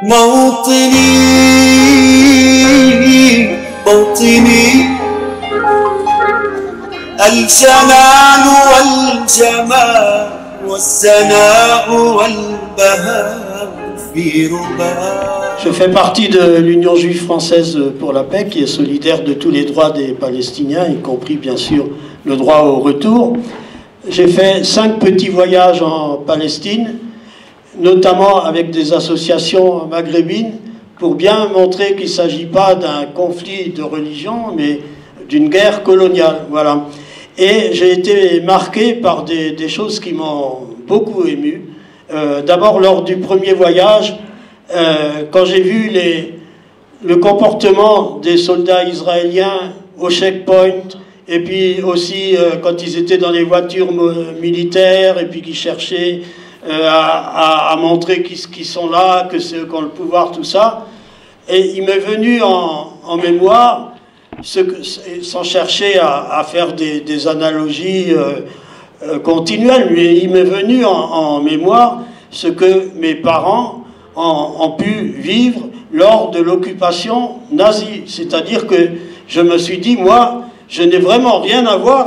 موطني موطني الجلال والجمال والثناء والبهاء في رباء. Je fais partie de l'Union juive française pour la paix, qui est solidaire de tous les droits des Palestiniens, y compris bien sûr le droit au retour. J'ai fait 5 petits voyages en Palestine, notamment avec des associations maghrébines, pour bien montrer qu'il ne s'agit pas d'un conflit de religion, mais d'une guerre coloniale. Voilà. Et j'ai été marqué par des choses qui m'ont beaucoup ému. D'abord, lors du premier voyage, quand j'ai vu le comportement des soldats israéliens au checkpoint, et puis aussi quand ils étaient dans les voitures militaires, et puis qu'ils cherchaient à montrer qu'ils sont là, que c'est eux qui ont le pouvoir, tout ça, et il m'est venu en mémoire, sans chercher à faire des analogies continuelles, mais il m'est venu en mémoire ce que mes parents ont pu vivre lors de l'occupation nazie. C'est-à-dire que je me suis dit, moi, je n'ai vraiment rien à voir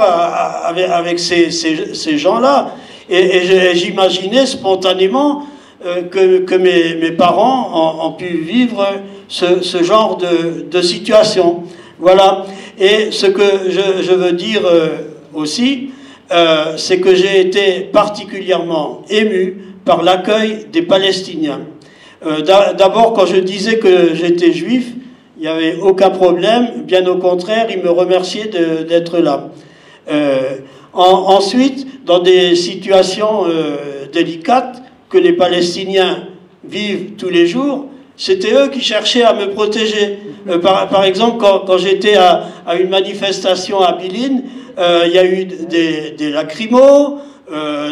avec ces gens-là. Et j'imaginais spontanément que mes parents ont pu vivre ce genre de situation. Voilà. Et ce que je veux dire aussi, c'est que j'ai été particulièrement ému par l'accueil des Palestiniens. D'abord, quand je disais que j'étais juif, il n'y avait aucun problème, bien au contraire, ils me remerciaient d'être là. Ensuite, dans des situations délicates que les Palestiniens vivent tous les jours, c'était eux qui cherchaient à me protéger. Par exemple, quand j'étais à une manifestation à Bilin, il y a eu des lacrymos,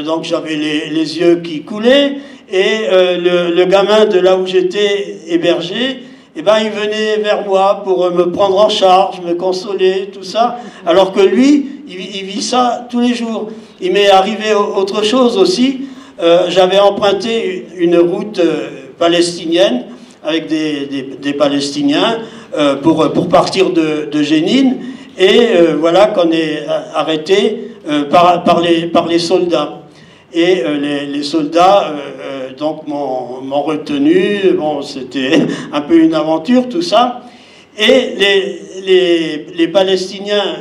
donc j'avais les yeux qui coulaient, et le gamin de là où j'étais hébergé, eh ben, il venait vers moi pour me prendre en charge, me consoler, tout ça, alors que lui, il vit ça tous les jours. Il m'est arrivé autre chose aussi. J'avais emprunté une route palestinienne avec des Palestiniens pour partir de Jénine, et voilà qu'on est arrêté par les soldats. Et les soldats donc m'ont retenu. Bon, c'était un peu une aventure, tout ça. Et les Palestiniens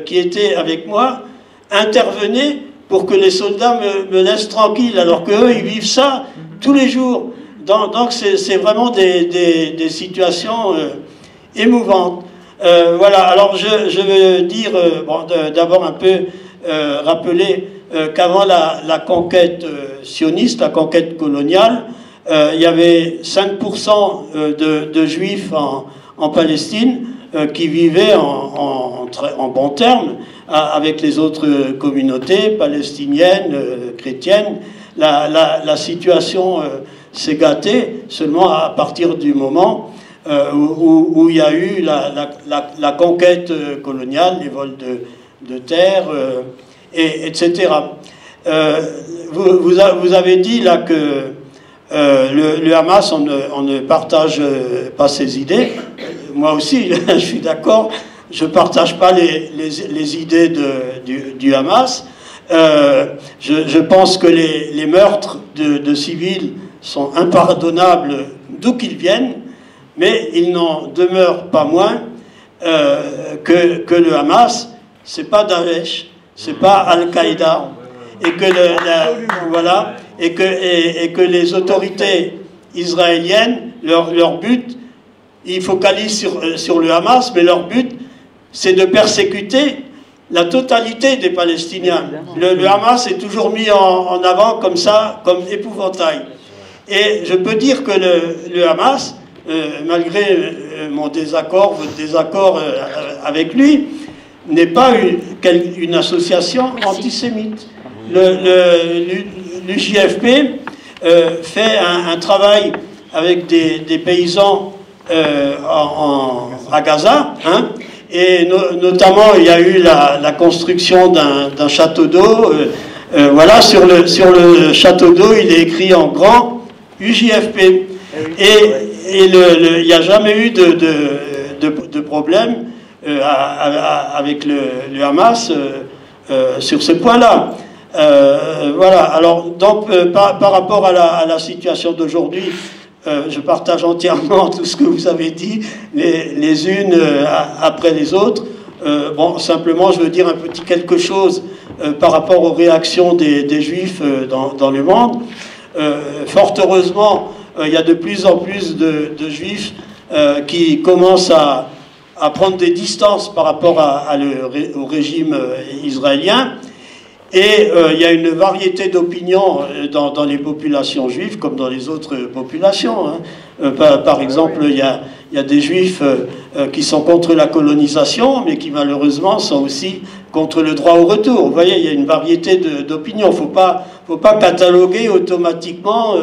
qui étaient avec moi intervenaient pour que les soldats me laissent tranquille, alors qu'eux, ils vivent ça tous les jours. Donc c'est vraiment des situations émouvantes. Voilà, alors je veux dire, bon, d'abord un peu rappeler qu'avant la conquête sioniste, la conquête coloniale, il y avait 5% de juifs en Palestine qui vivaient en bons termes avec les autres communautés palestiniennes, chrétiennes. La situation s'est gâtée seulement à partir du moment où il y a eu la conquête coloniale, les vols de terre, etc. Vous avez dit là que le Hamas, on ne partage pas ses idées. Moi aussi, je suis d'accord. Je ne partage pas les idées du Hamas. Je pense que les meurtres de civils sont impardonnables d'où qu'ils viennent, mais il n'en demeure pas moins que le Hamas, c'est pas Daesh, c'est pas Al-Qaïda, et que voilà, et que les autorités israéliennes, leur but, ils focalisent sur le Hamas, mais leur but, c'est de persécuter la totalité des Palestiniens. Le Hamas est toujours mis en avant comme ça, comme épouvantail. Et je peux dire que le Hamas, malgré mon désaccord, votre désaccord avec lui, n'est pas une association antisémite. L'UJFP fait un travail avec des paysans à Gaza, hein, et notamment il y a eu la construction d'un château d'eau. Voilà, sur le château d'eau, il est écrit en grand UJFP. Et il n'y a jamais eu de problème avec le Hamas sur ce point-là. Voilà, alors donc par rapport à la situation d'aujourd'hui, je partage entièrement tout ce que vous avez dit, les unes après les autres. Bon, simplement, je veux dire un petit quelque chose par rapport aux réactions des Juifs dans le monde. Fort heureusement, il y a de plus en plus de Juifs qui commencent à prendre des distances par rapport au régime israélien. Et il y a une variété d'opinions dans les populations juives comme dans les autres populations. Hein. Par exemple, il y a des Juifs qui sont contre la colonisation, mais qui malheureusement sont aussi contre le droit au retour. Vous voyez, il y a une variété d'opinions. Il ne faut pas cataloguer automatiquement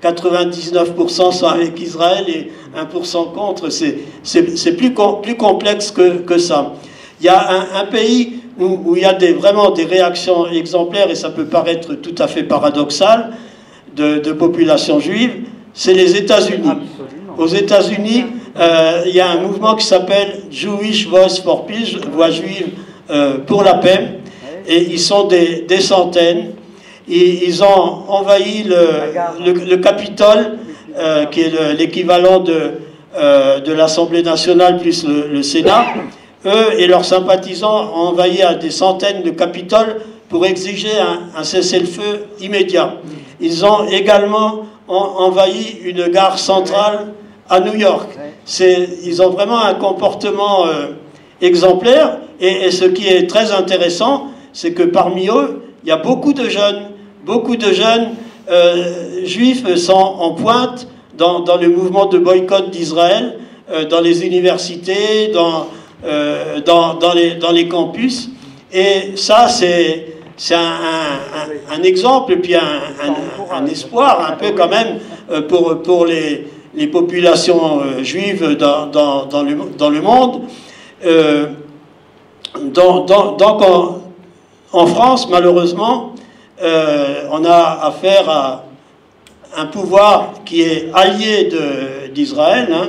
99% sont avec Israël et 1% contre. C'est plus complexe que ça. Il y a un pays où il y a vraiment des réactions exemplaires, et ça peut paraître tout à fait paradoxal, de population juive, c'est les États-Unis. Aux États-Unis, il y a un mouvement qui s'appelle Jewish Voice for Peace, Voix juive pour la paix, et ils sont des centaines. Ils ont envahi le Capitole, qui est l'équivalent de l'Assemblée nationale plus le Sénat. Eux et leurs sympathisants ont envahi à des centaines de Capitoles pour exiger un cessez-le-feu immédiat. Ils ont également envahi une gare centrale à New York. Ils ont vraiment un comportement exemplaire. Et ce qui est très intéressant, c'est que parmi eux, il y a beaucoup de jeunes juifs sont en pointe dans le mouvement de boycott d'Israël, dans les universités, dans les campus. Et ça, c'est un exemple, et puis un espoir, un peu quand même, pour les populations juives dans le monde. Donc en France, malheureusement, on a affaire à un pouvoir qui est allié d'Israël. Hein.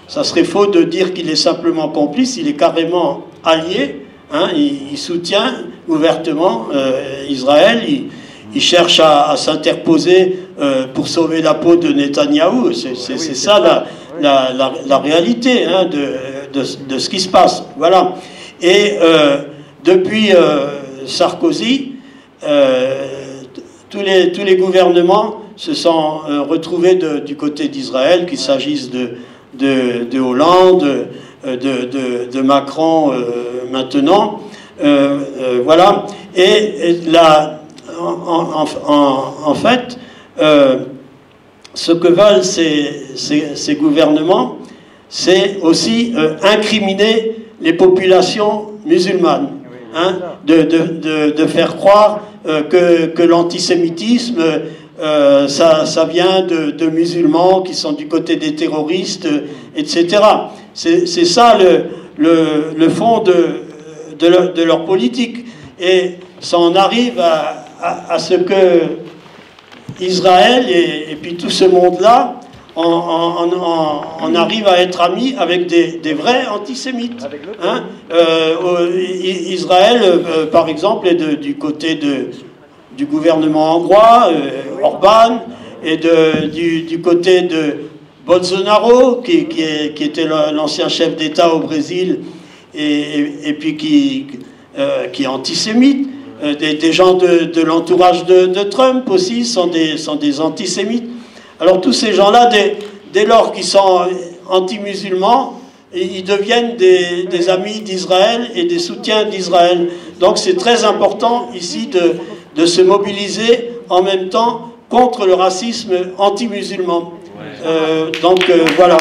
Ça serait faux de dire qu'il est simplement complice, il est carrément allié. Hein. Il soutient ouvertement Israël, il cherche à s'interposer pour sauver la peau de Netanyahou. C'est ça la réalité, hein, de ce qui se passe. Voilà. Et depuis Sarkozy, tous les gouvernements se sont retrouvés du côté d'Israël, qu'il s'agisse de Hollande, de Macron maintenant. Voilà. Et là, en fait, ce que veulent ces gouvernements, c'est aussi incriminer les populations musulmanes. Hein, de faire croire que l'antisémitisme, ça vient de musulmans qui sont du côté des terroristes, etc. C'est ça le fond de leur politique. Et ça en arrive à ce que Israël et puis tout ce monde-là, on arrive à être amis avec des vrais antisémites. Hein. Israël, par exemple, est du côté du gouvernement hongrois, Orban, et du côté de Bolsonaro, qui était l'ancien chef d'État au Brésil, et puis qui est antisémite. Des gens de l'entourage de Trump aussi sont des antisémites. Alors tous ces gens-là, dès lors qu'ils sont anti-musulmans, ils deviennent des amis d'Israël et des soutiens d'Israël. Donc c'est très important ici de se mobiliser en même temps contre le racisme anti-musulman. Donc voilà.